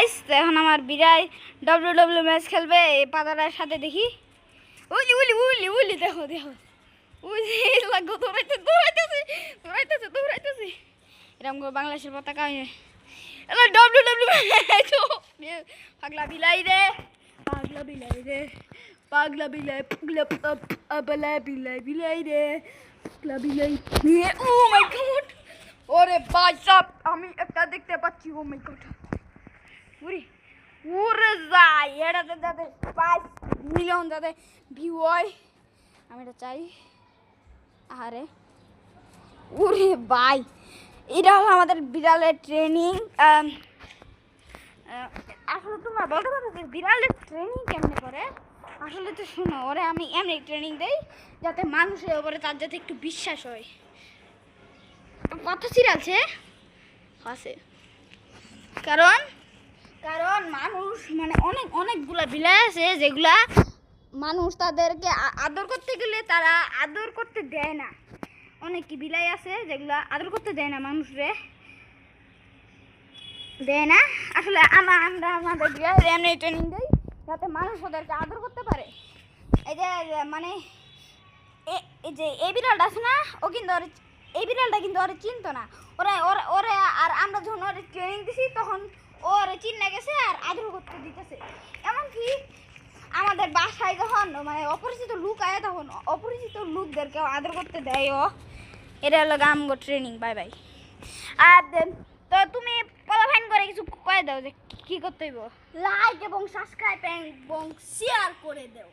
Guys, এখন আমার বিড়াল ডব্লিউ ম্যাচ খেলবে এই পাতাটার সাথে। দেখি উলি উলি উলি উলি, দেখো দেখো উলি লাগো, দৌড়াইতেছে এরকম করে বাংলাদেশের পতাকা ডব্লিউ পাগলা বিলাই রে, পাগলা বিলাই রে, পাগলা বিলাই, পাগলা বিলাই রে, পাগলা বিলাই। ও মাই গড, ওরে ভাই সাব, আমি একটা দেখতে পাচ্ছি। ও মাই গড, উরি উরে যাই, এটাতে যাতে 5 মিলিয়ন যাতে ভিউ হয়, আমি এটা চাই। আরে উরে ভাই, এটা হলো আমাদের বিড়ালের ট্রেনিং। আসলে তোমরা বলতে পারো যে বিড়ালের ট্রেনিং কেমনে করে। আসলে তো শোনো, ওরে আমি এমনি ট্রেনিং দেই যাতে মানুষের ওপরে তার যাতে একটু বিশ্বাস হয়। কথা চিরালছে আছে, কারণ কারণ মানুষ মানে অনেকগুলা বিলাই আছে যেগুলা মানুষ তাদেরকে আদর করতে গেলে তারা আদর করতে দেয় না। অনেক কি বিলাই আছে যেগুলা আদর করতে দেয় না, মানুষরে দেয় না। আসলে আমরা আমাদের বিলাই এমনি ট্রেনিং দেই যাতে মানুষ ওদেরকে আদর করতে পারে। এই যে মানে এই যে এই বিড়ালটা আছে না, ও কিন্তু এই বিড়ালটা কিন্তু ওরা চিনতো না। ওরা আর আমরা যখন ওরা ট্রেনিং দিছি তখন ওরা চিনে গেছে আর আদর করতে দিতেছে। এমনকি আমাদের বাসায় যখন মানে অপরিচিত লোক আয় তখন অপরিচিত লোকদেরকেও আদর করতে দেয় ও। এটা হলো আমগো ট্রেনিং। Bye bye. আর তো তুমি পোলাফাইন করে কিছু কয়ে দাও যে কি করতে হইব। লাইক এবং সাবস্ক্রাইব এবং শেয়ার করে দাও।